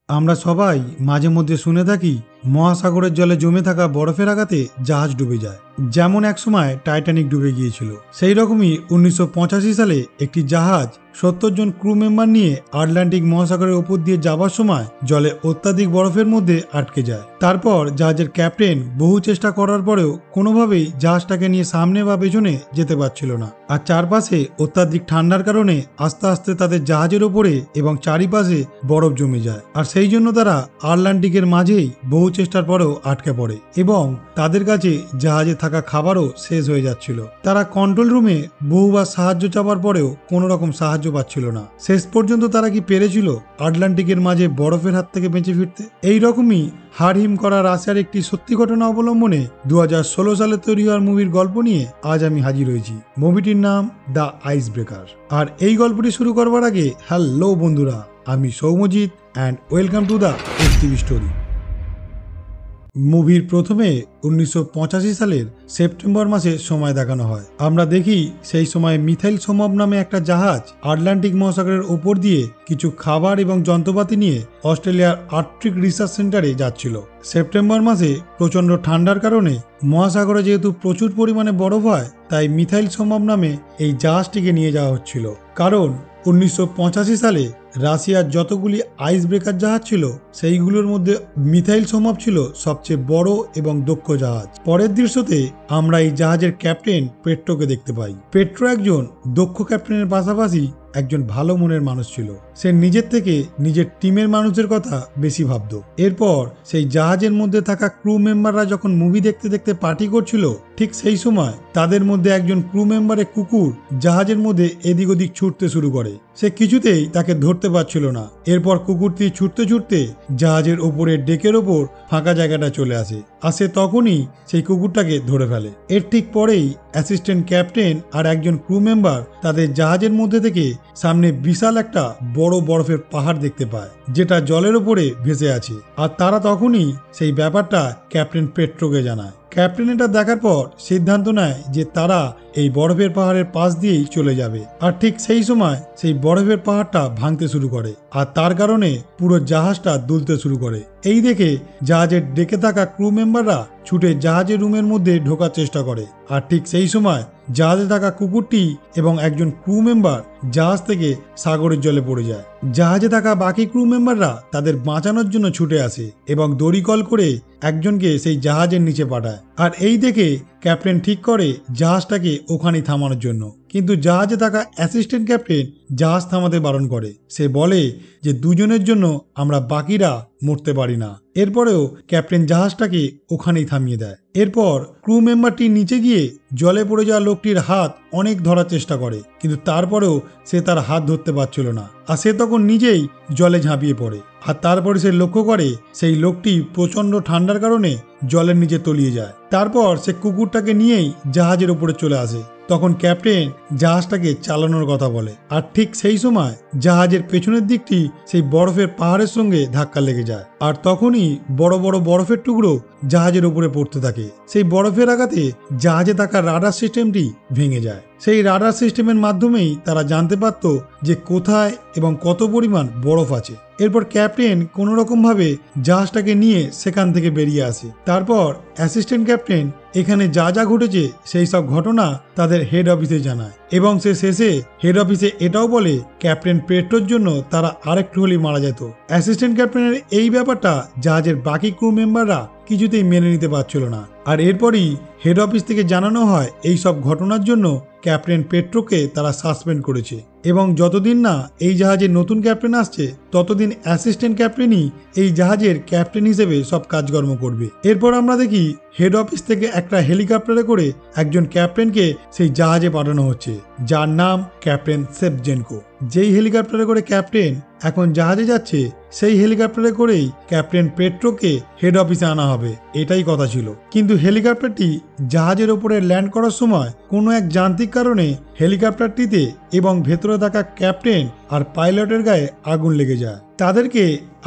আমরা সবাই মাঝে মধ্যে শুনে থাকি মহাসাগরের জলে জমে থাকা বরফের আঘাতে জাহাজ ডুবে যায়, যেমন একসময় টাইটানিক ডুবে গিয়েছিল। সেই রকমই 1985 সালে একটি জাহাজ 70 জন ক্রু মেম্বার নিয়ে আটলান্টিক মহাসাগরের উপর দিয়ে যাবার সময় জলে অত্যাধিক বরফের মধ্যে আটকে যায়। তারপর জাহাজের ক্যাপ্টেন বহু চেষ্টা করার পরেও কোনোভাবেই জাহাজটাকে নিয়ে সামনে বা পেছনে যেতে পারছিল না। আর চারপাশে অত্যাধিক ঠান্ডার কারণে আস্তে আস্তে তাদের জাহাজের ওপরে এবং চারিপাশে বরফ জমে যায়। আর সেই জন্য তারা আটলান্টিকের মাঝেই বহু চেষ্টার পরেও আটকে পড়ে এবং তাদের কাছে জাহাজে থাকা খাবারও শেষ হয়ে যাচ্ছিল। তারা কন্ট্রোল রুমে বহুবার সাহায্য চাওয়ার পরেও কোনো রকম সাহায্য পাচ্ছিল না। শেষ পর্যন্ত তারা কি পেরেছিল আটলান্টিকের মাঝে বরফের হাত থেকে বেঁচে ফিরতে? এই রকমই হাড়হিম করা রাশিয়ার একটি সত্যি ঘটনা অবলম্বনে 2016 সালে তৈরি হওয়ার মুভির গল্প নিয়ে আজ আমি হাজির হয়েছি। মুভিটির নাম দ্য আইস ব্রেকার। আর এই গল্পটি শুরু করবার আগে হ্যালো বন্ধুরা, আমি Soumyajit and welcome to the STV story. মুভির প্রথমে 1985 সালের সেপ্টেম্বর মাসে সময় দেখানো হয়। আমরা দেখি সেই সময় মিথাইল সোমভ নামে একটা জাহাজ আটলান্টিক মহাসাগরের ওপর দিয়ে কিছু খাবার এবং যন্ত্রপাতি নিয়ে অস্ট্রেলিয়ার আর্কটিক রিসার্চ সেন্টারে যাচ্ছিল। সেপ্টেম্বর মাসে প্রচণ্ড ঠান্ডার কারণে মহাসাগরে যেহেতু প্রচুর পরিমাণে বরফ হয়, তাই মিথাইল সোমভ নামে এই জাহাজটিকে নিয়ে যাওয়া হচ্ছিল। কারণ 1985 সালে রাশিয়ার যতগুলি আইস ব্রেকার জাহাজ ছিল সেইগুলোর মধ্যে মিথাইল সোমভ ছিল সবচেয়ে বড় এবং দক্ষ জাহাজ। পরের দৃশ্যতে আমরা এই জাহাজের ক্যাপ্টেন পেট্রোকে দেখতে পাই। পেট্রো একজন দক্ষ ক্যাপ্টেনের পাশাপাশি একজন ভালো মনের মানুষ ছিল। সে নিজের থেকে নিজের টিমের মানুষের কথা বেশি ভাবত। এরপর সেই জাহাজের মধ্যে থাকা ক্রু মেম্বাররা যখন মুভি দেখতে দেখতে পার্টি করছিল, ঠিক সেই সময় তাদের মধ্যে একজন ক্রু মেম্বারের কুকুর জাহাজের মধ্যে এদিক ওদিক ছুটতে শুরু করে। সে কিছুতেই তাকে ধরতে পারছিল না। এরপর কুকুরটি ছুটতে ছুটতে জাহাজের ওপরের ডেকের ওপর ফাঁকা জায়গাটা চলে আসে। আর সে তখনই সেই কুকুরটাকে ধরে ফেলে। এর ঠিক পরেই অ্যাসিস্ট্যান্ট ক্যাপ্টেন আর একজন ক্রু মেম্বার তাদের জাহাজের মধ্যে থেকে সামনে বিশাল একটা বড় বরফের পাহাড় দেখতে পায়, যেটা জলের ওপরে ভেসে আছে। আর তারা তখনই সেই ব্যাপারটা ক্যাপ্টেন পেট্রোকে জানায়। ক্যাপ্টেন এটা দেখার পর সিদ্ধান্ত নেয় যে তারা এই বরফের পাহাড়ের পাশ দিয়েই চলে যাবে। আর ঠিক সেই সময় সেই বরফের পাহাড়টা ভাঙতে শুরু করে, আর তার কারণে পুরো জাহাজটা দুলতে শুরু করে। এই দেখে জাহাজের ডেকে থাকা ক্রু মেম্বাররা ছুটে জাহাজের রুমের মধ্যে ঢোকার চেষ্টা করে। আর ঠিক সেই সময় জাহাজে থাকা কুকুরটি এবং একজন ক্রু মেম্বার জাহাজ থেকে সাগরের জলে পড়ে যায়। জাহাজে থাকা বাকি ক্রু মেম্বাররা তাদের বাঁচানোর জন্য ছুটে আসে এবং দড়ি কল করে একজনকে সেই জাহাজের নিচে পাঠায়। আর এই দেখে ক্যাপ্টেন ঠিক করে জাহাজটাকে ওখানেই থামানোর জন্য। কিন্তু জাহাজে থাকা অ্যাসিস্ট্যান্ট ক্যাপ্টেন জাহাজ থামাতে বারণ করে। সে বলে যে দুজনের জন্য আমরা বাকিরা মরতে পারি না। এরপরেও ক্যাপ্টেন জাহাজটাকে ওখানেই থামিয়ে দেয়। এরপর ক্রু মেম্বারটি নিচে গিয়ে জলে পড়ে যাওয়া লোকটির হাত অনেক ধরার চেষ্টা করে, কিন্তু তারপরেও সে তার হাত ধরতে পারছিল না। আর সে তখন নিজেই জলে ঝাঁপিয়ে পড়ে। আর তারপরে সে লক্ষ্য করে সেই লোকটি প্রচণ্ড ঠান্ডার কারণে জলের নিচে তলিয়ে যায়। তারপর সে কুকুরটাকে নিয়েই জাহাজের উপরে চলে আসে। তখন ক্যাপ্টেন জাহাজটাকে চালানোর কথা বলে। আর ঠিক সেই সময় জাহাজের পেছনের দিকটি সেই বরফের পাহাড়ের সঙ্গে ধাক্কা লেগে যায়। আর তখনই বড় বড় বরফের টুকরো জাহাজের উপরে পড়তে থাকে। সেই বরফের আঘাতে জাহাজে থাকা রাডার সিস্টেমটি ভেঙে যায়। সেই রাডার সিস্টেমের মাধ্যমেই তারা জানতে পারত যে কোথায় এবং কত পরিমাণ বরফ আছে। এরপর ক্যাপ্টেন কোনো রকম ভাবে জাহাজটাকে নিয়ে সেখান থেকে বেরিয়ে আসে। তারপর অ্যাসিস্ট্যান্ট ক্যাপ্টেন এখানে যা যা ঘটেছে সেই সব ঘটনা তাদের হেড অফিসে জানায় এবং সে শেষে হেড অফিসে এটাও বলে ক্যাপ্টেন পেট্রোর জন্য তারা আরেকটু হলেই মারা যেত। অ্যাসিস্ট্যান্ট ক্যাপ্টেনের এই ব্যাপারটা জাহাজের বাকি ক্রু মেম্বাররা কিছুতেই মেনে নিতে পারছিল না। আর এরপরই হেড অফিস থেকে জানানো হয় এই সব ঘটনার জন্য ক্যাপ্টেন পেট্রোকে তারা সাসপেন্ড করেছে এবং যতদিন না এই জাহাজের নতুন ক্যাপ্টেন আসছে ততদিন অ্যাসিস্ট্যান্ট ক্যাপ্টেনই এই জাহাজের ক্যাপ্টেন হিসেবে সব কাজকর্ম করবে। এরপর আমরা দেখি হেড অফিস থেকে একটা হেলিকপ্টারে করে একজন ক্যাপ্টেনকে সেই জাহাজে পাঠানো হচ্ছে, যার নাম ক্যাপ্টেন সেভজেনকো। যেই হেলিকপ্টারে করে ক্যাপ্টেন এখন জাহাজে যাচ্ছে, সেই হেলিকপ্টারে করেই ক্যাপ্টেন পেট্রোকে হেড অফিসে আনা হবে, এটাই কথা ছিল। কিন্তু হেলিকপ্টারটি জাহাজের ওপরে ল্যান্ড করার সময় কোনো এক যান্ত্রিক কারণে হেলিকপ্টারটিতে এবং ভেতরে থাকা ক্যাপ্টেন আর পাইলটের গায়ে আগুন লেগে যায়। তাদেরকে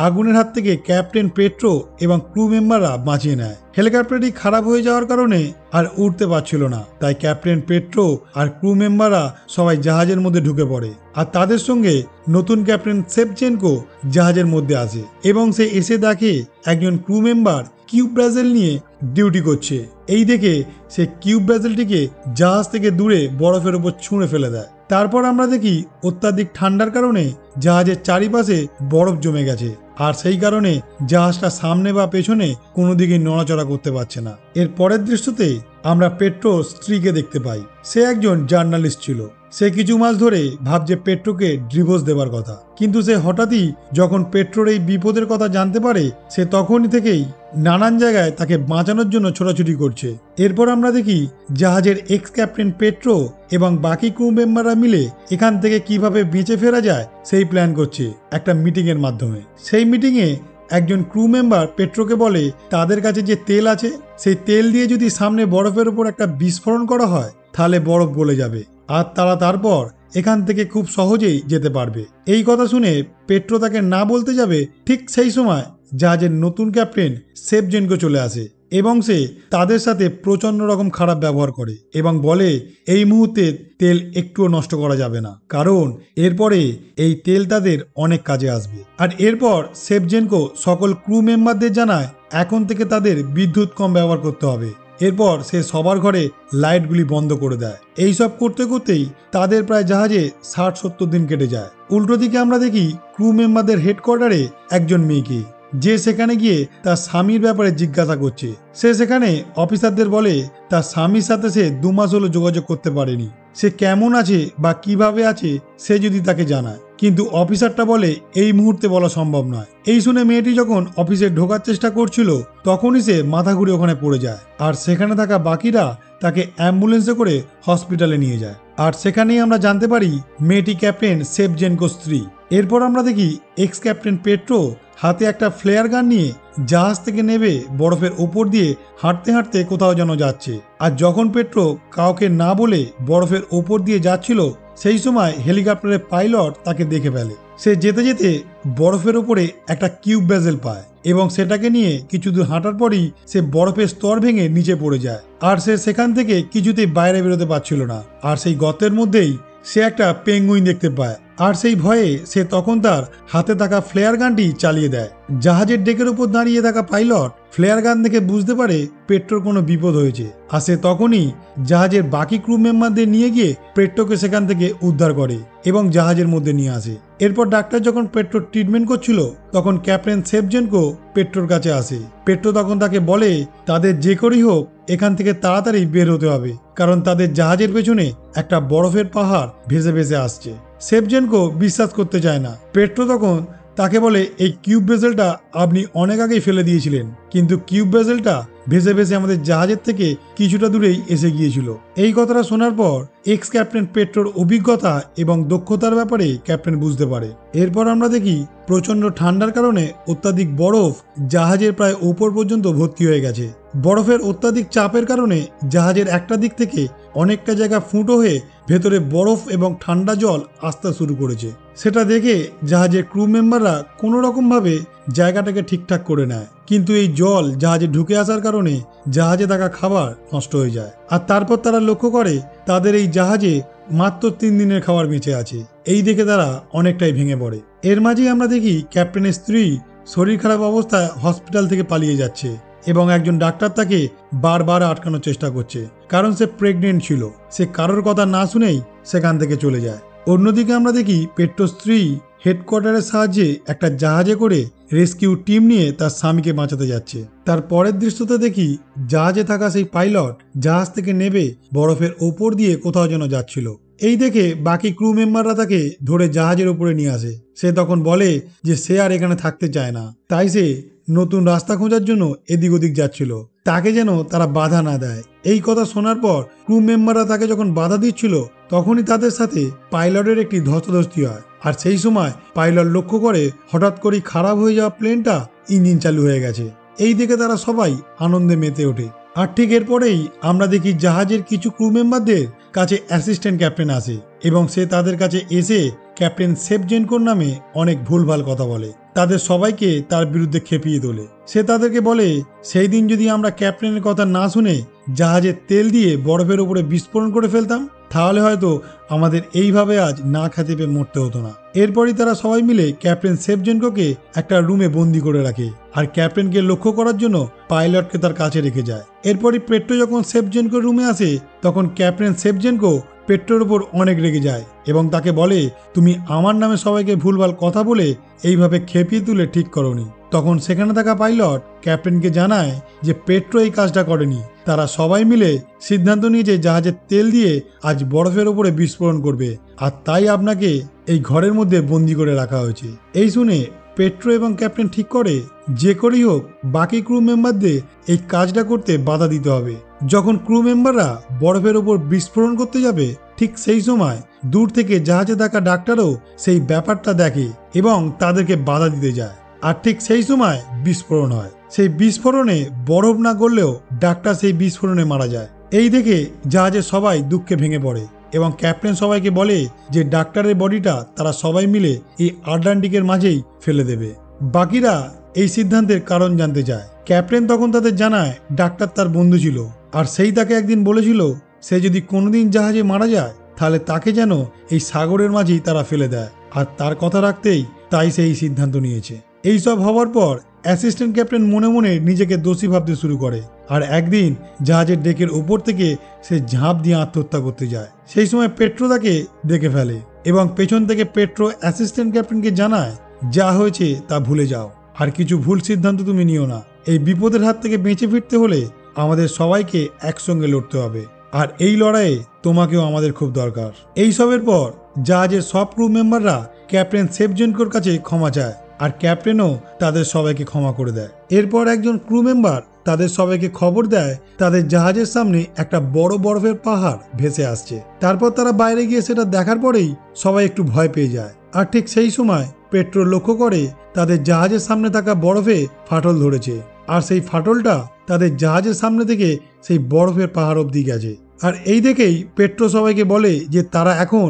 আগুনের হাত থেকে ক্যাপ্টেন পেট্রো এবং ক্রু মেম্বাররা বাঁচিয়ে নেয়। হেলিকপ্টারটি খারাপ হয়ে যাওয়ার কারণে আর উঠতে পারছিল না, তাই ক্যাপ্টেন পেট্রো আর ক্রু মেম্বাররা সবাই জাহাজের মধ্যে ঢুকে পড়ে। আর তাদের সঙ্গে নতুন ক্যাপ্টেন সেভচেনকো জাহাজের মধ্যে আসে এবং সে এসে দেখে একজন ক্রু মেম্বার কিউব ব্রাজেল নিয়ে ডিউটি করছে। এই দেখে সে কিউব ব্রাজেলটিকে জাহাজ থেকে দূরে বরফের উপর ছুঁড়ে ফেলে দেয়। তারপর আমরা দেখি অত্যাধিক ঠান্ডার কারণে জাহাজের চারিপাশে বরফ জমে গেছে, আর সেই কারণে জাহাজটা সামনে বা পেছনে কোনো দিকে নড়াচড়া করতে পারছে না। এর পরের দৃশ্যতে আমরা পেট্রো স্ত্রীকে দেখতে পাই। সে একজন জার্নালিস্ট ছিল। সে কিছু মাস ধরে ভাবছে পেট্রোকে ডিভোর্স দেবার কথা, কিন্তু সে হঠাৎই যখন পেট্রোর এই বিপদের কথা জানতে পারে, সে তখনই থেকেই নানান জায়গায় তাকে বাঁচানোর জন্য ছোটাছুটি করছে। এরপর আমরা দেখি জাহাজের এক্স ক্যাপ্টেন পেট্রো এবং বাকি ক্রু মেম্বাররা মিলে এখান থেকে কিভাবে বেঁচে ফেরা যায় সেই প্ল্যান করছে একটা মিটিংয়ের মাধ্যমে। সেই মিটিংয়ে একজন ক্রু মেম্বার পেট্রোকে বলে তাদের কাছে যে তেল আছে সেই তেল দিয়ে যদি সামনে বরফের উপর একটা বিস্ফোরণ করা হয় তাহলে বরফ গলে যাবে আর তারা তারপর এখান থেকে খুব সহজেই যেতে পারবে। এই কথা শুনে পেট্রো তাকে না বলতে যাবে, ঠিক সেই সময় জাহাজের নতুন ক্যাপ্টেন সেভচেনকো চলে আসে এবং সে তাদের সাথে প্রচন্ড রকম খারাপ ব্যবহার করে এবং বলে এই মুহূর্তে তেল একটুও নষ্ট করা যাবে না, কারণ এরপরে এই তেল তাদের অনেক কাজে আসবে। আর এরপর সেভচেনকো সকল ক্রু মেম্বারদের জানায় এখন থেকে তাদের বিদ্যুৎ কম ব্যবহার করতে হবে। এরপর সে সবার ঘরে লাইটগুলি বন্ধ করে দেয়। এইসব করতে করতেই তাদের প্রায় জাহাজে 60-70 দিন কেটে যায়। উল্টো দিকে আমরা দেখি ক্রু মেম্বারদের হেডকোয়ার্টারে একজন মেয়েকে, যে সেখানে গিয়ে তার স্বামীর ব্যাপারে জিজ্ঞাসা করছে। সে সেখানে অফিসারদের বলে তার স্বামীর সাথে সে 2 মাস হলো যোগাযোগ করতে পারেনি, সে কেমন আছে বা কিভাবে আছে সে যদি তাকে জানায়, কিন্তু অফিসারটা বলে এই মুহূর্তে বলা সম্ভব নয়। এই শুনে মেয়েটি যখন অফিসে ঢোকার চেষ্টা করছিল তখনই সে মাথা ঘুরে ওখানে পড়ে যায়, আর সেখানে থাকা বাকিরা তাকে অ্যাম্বুলেন্সে করে হসপিটালে নিয়ে যায়। আর সেখানেই আমরা জানতে পারি মেয়েটি ক্যাপ্টেন সেভচেনকোর স্ত্রী। এরপর আমরা দেখি এক্স ক্যাপ্টেন পেট্রো হাতে একটা ফ্লেয়ার গান নিয়ে জাহাজ থেকে নেমে বরফের ওপর দিয়ে হাঁটতে হাঁটতে কোথাও যেন যাচ্ছে। আর যখন পেট্রো কাউকে না বলে বরফের ওপর দিয়ে যাচ্ছিল সেই সময় হেলিকপ্টারের পাইলট তাকে দেখে ফেলে। সে যেতে যেতে বরফের ওপরে একটা কিউব ব্রাজেল পায় এবং সেটাকে নিয়ে কিছু দূর হাঁটার পরই সে বরফের স্তর ভেঙে নিচে পড়ে যায়, আর সে সেখান থেকে কিছুতেই বাইরে বেরোতে পারছিল না। আর সেই গর্তের মধ্যেই সে একটা পেঙ্গুইন দেখতে পায়, আর সেই ভয়ে সে তখন তার হাতে থাকা ফ্লেয়ার গানটি চালিয়ে দেয়। জাহাজের ডেকের উপর দাঁড়িয়ে থাকা পাইলট ফ্লেয়ার গান দেখে বুঝতে পারে পেট্রোর কোনো বিপদ হয়েছে, আর সে তখনই জাহাজের বাকি ক্রু মেম্বারদের নিয়ে গিয়ে পেট্রোকে সেখান থেকে উদ্ধার করে এবং জাহাজের মধ্যে নিয়ে আসে। এরপর ডাক্তার যখন পেট্রোর ট্রিটমেন্ট করছিল তখন ক্যাপ্টেন সেভচেনকো পেট্রোর কাছে আসে। পেট্রো তখন তাকে বলে তাদের যে করেই হোক এখান থেকে তাড়াতাড়ি বের হতে হবে, কারণ তাদের জাহাজের পেছনে একটা বরফের পাহাড় ভেসে ভেসে আসছে। সেভচেনকো বিশ্বাস করতে চায় না। পেট্রো তখন তাকে বলে এই কিউব ভেসেলটা আপনি অনেক আগেই ফেলে দিয়েছিলেন, কিন্তু কিউব ভেসেলটা ভেসে ভেসে আমাদের জাহাজের থেকে কিছুটা দূরেই এসে গিয়েছিল। এই কথাটা শোনার পর এক্স ক্যাপ্টেন পেট্রোর অভিজ্ঞতা এবং দক্ষতার ব্যাপারে ক্যাপ্টেন বুঝতে পারে। এরপর আমরা দেখি প্রচন্ড ঠান্ডার কারণে অত্যাধিক বরফ জাহাজের প্রায় উপর পর্যন্ত ভর্তি হয়ে গেছে। বরফের অত্যাধিক চাপের কারণে জাহাজের একটা দিক থেকে অনেকটা জায়গা ফুটো হয়ে ভেতরে বরফ এবং ঠান্ডা জল আসতে শুরু করেছে। সেটা দেখে জাহাজের ক্রু মেম্বাররা কোনো রকমভাবে জায়গাটাকে ঠিকঠাক করে নেয়, কিন্তু এই জল জাহাজে ঢুকে আসার কারণে জাহাজে থাকা খাবার নষ্ট হয়ে যায়। আর তারপর তারা লক্ষ্য করে তাদের এই জাহাজে মাত্র 3 দিনের খাবার বেঁচে আছে। এই দেখে তারা অনেকটাই ভেঙে পড়ে। এর মাঝেই আমরা দেখি ক্যাপ্টেনের স্ত্রী শরীর খারাপ অবস্থায় হসপিটাল থেকে পালিয়ে যাচ্ছে এবং একজন ডাক্তার তাকে বারবার আটকানোর চেষ্টা করছে, কারণ সে প্রেগনেন্ট ছিল। সে কারোর কথা না শুনেই সেখান থেকে চলে যায়। অন্যদিকে আমরা দেখি পেট্রোর স্ত্রী হেডকোয়ার্টারের সাহায্যে একটা জাহাজে করে রেস্কিউ টিম নিয়ে তার স্বামীকে বাঁচাতে যাচ্ছে। তার পরের দৃশ্যতে দেখি জাহাজে থাকা সেই পাইলট জাহাজ থেকে নেমে বরফের ওপর দিয়ে কোথাও যেন যাচ্ছিল। এই দেখে বাকি ক্রু মেম্বাররা তাকে ধরে জাহাজের উপরে নিয়ে আসে। সে তখন বলে যে সে আর এখানে থাকতে চায় না, তাই সে নতুন রাস্তা খোঁজার জন্য এদিক ওদিক যাচ্ছিল, তাকে যেন তারা বাধা না দেয়। এই কথা শোনার পর ক্রু মেম্বাররা তাকে যখন বাধা দিচ্ছিল তখনই তাদের সাথে পাইলটের একটি ধস্তাধস্তি হয়। আর সেই সময় পাইলট লক্ষ্য করে হঠাৎ করেই খারাপ হয়ে যাওয়া প্লেনটা ইঞ্জিন চালু হয়ে গেছে। এই দেখে তারা সবাই আনন্দে মেতে ওঠে। আর ঠিক এরপরেই আমরা দেখি জাহাজের কিছু ক্রু মেম্বারদের কাছে অ্যাসিস্ট্যান্ট ক্যাপ্টেন আসে এবং সে তাদের কাছে এসে ক্যাপ্টেন সেভজেনকোর নামে অনেক ভুলভাল কথা বলে, তাদের সবাইকে তার বিরুদ্ধে খেপিয়ে তোলে। সে তাদেরকে বলে সেই দিন যদি আমরা ক্যাপ্টেনের কথা না শুনে জাহাজের তেল দিয়ে বরফের উপরে বিস্ফোরণ করে ফেলতাম, তাহলে হয়তো আমাদের এইভাবে আজ না খেতে পেয়ে মরতে হতো না। এরপরই তারা সবাই মিলে ক্যাপ্টেন সেভজেনকোকে একটা রুমে বন্দি করে রাখে আর ক্যাপ্টেনকে লক্ষ্য করার জন্য পাইলটকে তার কাছে রেখে যায়। এরপরই পেট্রো যখন সেভজেনকোর রুমে আসে তখন ক্যাপ্টেন সেভজেনকো পেট্রোর উপর অনেক রেগে যায় এবং তাকে বলে, তুমি আমার নামে সবাইকে ভুলভাল কথা বলে এইভাবে খেপিয়ে তুলে ঠিক করনি। তখন সেখানে থাকা পাইলট ক্যাপ্টেনকে জানায় যে পেট্রো এই কাজটা করেনি, তারা সবাই মিলে সিদ্ধান্ত নিয়েছে জাহাজের তেল দিয়ে আজ বরফের উপরে বিস্ফোরণ করবে, আর তাই আপনাকে এই ঘরের মধ্যে বন্দি করে রাখা হয়েছে। এই শুনে পেট্রো এবং ক্যাপ্টেন ঠিক করে যে করেই হোক বাকি ক্রু মেম্বারদের এই কাজটা করতে বাধা দিতে হবে। যখন ক্রু মেম্বাররা বরফের ওপর বিস্ফোরণ করতে যাবে ঠিক সেই সময় দূর থেকে জাহাজে থাকা ডাক্তারও সেই ব্যাপারটা দেখে এবং তাদেরকে বাধা দিতে যায়। আর ঠিক সেই সময় বিস্ফোরণ হয়। সেই বিস্ফোরণে বরফ না গড়লেও ডাক্তার সেই বিস্ফোরণে মারা যায়। এই দেখে জাহাজের সবাই দুঃখে ভেঙে পড়ে এবং ক্যাপ্টেন সবাইকে বলে যে ডাক্তারের বডিটা তারা সবাই মিলে এই আটলান্টিকের মাঝেই ফেলে দেবে। বাকিরা এই সিদ্ধান্তের কারণ জানতে চায়। ক্যাপ্টেন তখন তাদের জানায় ডাক্তার তার বন্ধু ছিল আর সেই তাকে একদিন বলেছিল সে যদি কোনোদিন জাহাজে মারা যায় তাহলে তাকে যেন এই সাগরের মাঝেই তারা ফেলে দেয়, আর তার কথা রাখতেই তাই সেই সিদ্ধান্ত নিয়েছে। এইসব হওয়ার পর অ্যাসিস্ট্যান্ট ক্যাপ্টেন মনে মনে নিজেকে দোষী ভাবতে শুরু করে আর একদিন জাহাজের ডেকের উপর থেকে সে ঝাঁপ দিয়ে আত্মহত্যা করতে যায়। সেই সময় পেট্রো তাকে দেখে ফেলে এবং পেছন থেকে পেট্রো অ্যাসিস্ট্যান্ট ক্যাপ্টেনকে জানায়, যা হয়েছে তা ভুলে যাও, আর কিছু ভুল সিদ্ধান্ত তুমি নিও না। এই বিপদের হাত থেকে বেঁচে ফিরতে হলে আমাদের সবাইকে একসঙ্গে লড়তে হবে, আর এই লড়াইয়ে তোমাকেও আমাদের খুব দরকার। এইসবের পর জাহাজের সব ক্রু মেম্বাররা ক্যাপ্টেন সেভজেনকোর কাছে ক্ষমা চায় আর ক্যাপ্টেনও তাদের সবাইকে ক্ষমা করে দেয়। এরপর একজন ক্রু মেম্বার তাদের সবাইকে খবর দেয় তাদের জাহাজের সামনে একটা বড় বরফের পাহাড় ভেসে আসছে। তারপর তারা বাইরে গিয়ে সেটা দেখার পরেই সবাই একটু ভয় পেয়ে যায়। আর ঠিক সেই সময় পেট্রো লক্ষ্য করে তাদের জাহাজের সামনে থাকা বরফে ফাটল ধরেছে, আর সেই ফাটলটা তাদের জাহাজের সামনে থেকে সেই বরফের পাহাড় অবধি গেছে। আর এই দেখেই পেট্রো সবাইকে বলে যে তারা এখন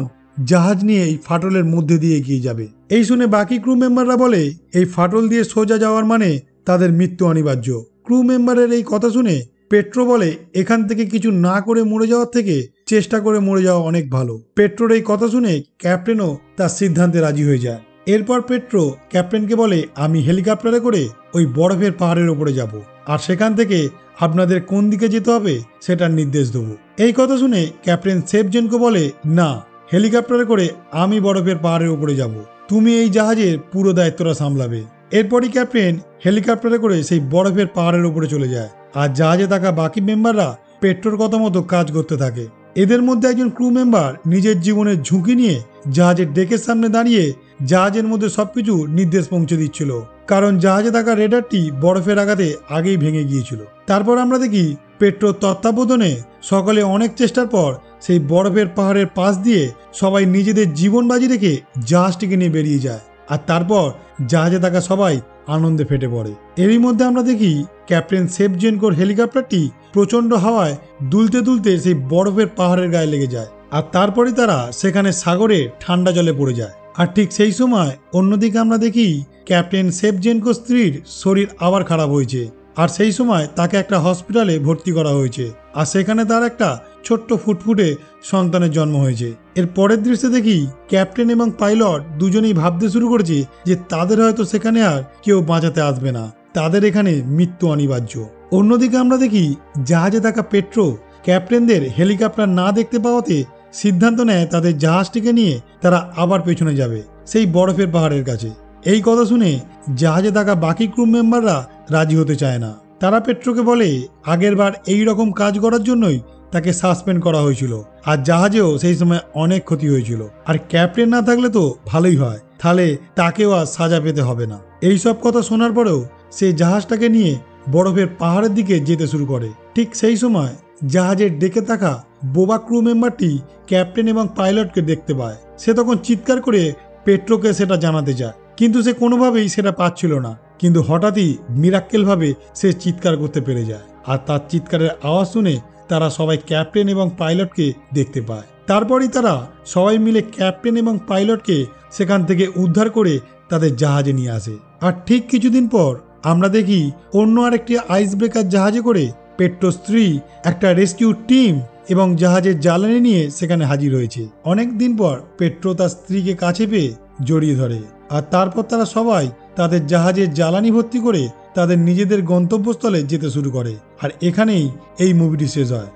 জাহাজ নিয়ে এই ফাটলের মধ্যে দিয়ে এগিয়ে যাবে। এই শুনে বাকি ক্রু মেম্বাররা বলে এই ফাটল দিয়ে সোজা যাওয়ার মানে তাদের মৃত্যু অনিবার্য। ক্রু মেম্বারের এই কথা শুনে পেট্রো বলে এখান থেকে কিছু না করে মরে যাওয়ার থেকে চেষ্টা করে মরে যাওয়া অনেক ভালো। পেট্রোর এই কথা শুনে ক্যাপ্টেনও তার সিদ্ধান্তে রাজি হয়ে যায়। এরপর পেট্রো ক্যাপ্টেনকে বলে, আমি হেলিকপ্টারে করে ওই বরফের পাহাড়ের উপরে যাব, আর সেখান থেকে আপনাদের কোন দিকে যেতে হবে সেটার নির্দেশ দেবো। এই কথা শুনে ক্যাপ্টেন সেভজেনকো বলে, না, হেলিকপ্টারে করে আমি বরফের পাহাড়ের উপরে যাব, তুমি এই জাহাজের পুরো দায়িত্বটা সামলাবে। এরপরই ক্যাপ্টেন হেলিকপ্টারে করে সেই বরফের পাহাড়ের উপরে চলে যায় আর জাহাজে থাকা বাকি মেম্বাররা পেট্রোর কথা মতো কাজ করতে থাকে। এদের মধ্যে একজন ক্রু মেম্বার নিজের জীবনের ঝুঁকি নিয়ে জাহাজের ডেকের সামনে দাঁড়িয়ে জাহাজের মধ্যে সবকিছু নির্দেশ পৌঁছে দিচ্ছিল, কারণ জাহাজে থাকা রেডারটি বরফের আঘাতে আগেই ভেঙে গিয়েছিল। তারপর আমরা দেখি পেট্রোর তত্ত্বাবধানে সকলে অনেক চেষ্টার পর সেই বরফের পাহাড়ের পাশ দিয়ে সবাই নিজেদের জীবন বাজি রেখে জাহাজটিকে নিয়ে বেরিয়ে যায়, আর তারপর জাহাজে থাকা সবাই আনন্দে ফেটে পড়ে। এরই মধ্যে আমরা দেখি ক্যাপ্টেন সেভজেনকোর হেলিকপ্টারটি প্রচণ্ড হাওয়ায় দুলতে দুলতে সেই বরফের পাহাড়ের গায়ে লেগে যায়, আর তারপরে তারা সেখানে সাগরে ঠান্ডা জলে পড়ে যায়। আর ঠিক সেই সময় অন্যদিকে আমরা দেখি ক্যাপ্টেন সেভজেনকোর স্ত্রীর শরীর আবার খারাপ হয়েছে, আর সেই সময় তাকে একটা হসপিটালে ভর্তি করা হয়েছে, আর সেখানে তার একটা ছোট্ট ফুটফুটে সন্তানের জন্ম হয়েছে। এর পরের দৃশ্যে দেখি ক্যাপ্টেন এবং পাইলট দুজনেই ভাবতে শুরু করেছে যে তাদের হয়তো সেখানে আর কেউ বাঁচাতে আসবে না, তাদের এখানে মৃত্যু অনিবার্য। অন্যদিকে আমরা দেখি জাহাজে থাকা পেট্রো ক্যাপ্টেনদের হেলিকপ্টার না দেখতে পাওয়াতে সিদ্ধান্ত নেয় তাদের জাহাজটিকে নিয়ে তারা আবার পেছনে যাবে সেই বরফের পাহাড়ের কাছে। এই কথা শুনে জাহাজে থাকা বাকি ক্রু মেম্বাররা রাজি হতে চায় না। তারা পেট্রোকে বলে আগের বার এই রকম কাজ করার জন্যই তাকে সাসপেন্ড করা হয়েছিল, আর জাহাজেও সেই সময় অনেক ক্ষতি হয়েছিল, আর ক্যাপ্টেন না থাকলে তো ভালোই হয়, তাহলে তাকেও আর সাজা পেতে হবে না। এই সব কথা শোনার পরেও সে জাহাজটাকে নিয়ে বরফের পাহাড়ের দিকে যেতে শুরু করে। ঠিক সেই সময় জাহাজের ডেকে থাকা বোবা ক্রু মেম্বারটি ক্যাপ্টেন এবং পাইলটকে দেখতে পায়। সে তখন চিৎকার করে পেট্রোকে সেটা জানাতে চায়, কিন্তু সে কোনোভাবেই সেটা পাচ্ছিল না। কিন্তু হঠাৎই মিরাক্কেলভাবে সে চিৎকার করতে পেরে যায়, আর তার চিৎকারের আওয়াজ শুনে তারা সবাই ক্যাপ্টেন এবং পাইলটকে দেখতে পায়। তারপরই তারা সবাই মিলে ক্যাপ্টেন এবং পাইলটকে সেখান থেকে উদ্ধার করে তাদের জাহাজে নিয়ে আসে। আর ঠিক কিছুদিন পর আমরা দেখি অন্য আরেকটি আইস ব্রেকার জাহাজে করে পেট্রোর স্ত্রী একটা রেস্কিউ টিম এবং জাহাজের জ্বালানি নিয়ে সেখানে হাজির হয়েছে। অনেক দিন পর পেট্রো তার স্ত্রীকে কাছে পেয়ে জড়িয়ে ধরে, আর তারপর তারা সবাই তাদের জাহাজের জ্বালানি ভর্তি করে তাদের নিজেদের গন্তব্যস্থলে যেতে শুরু করে। আর এখানেই এই মুভিটি শেষ হয়।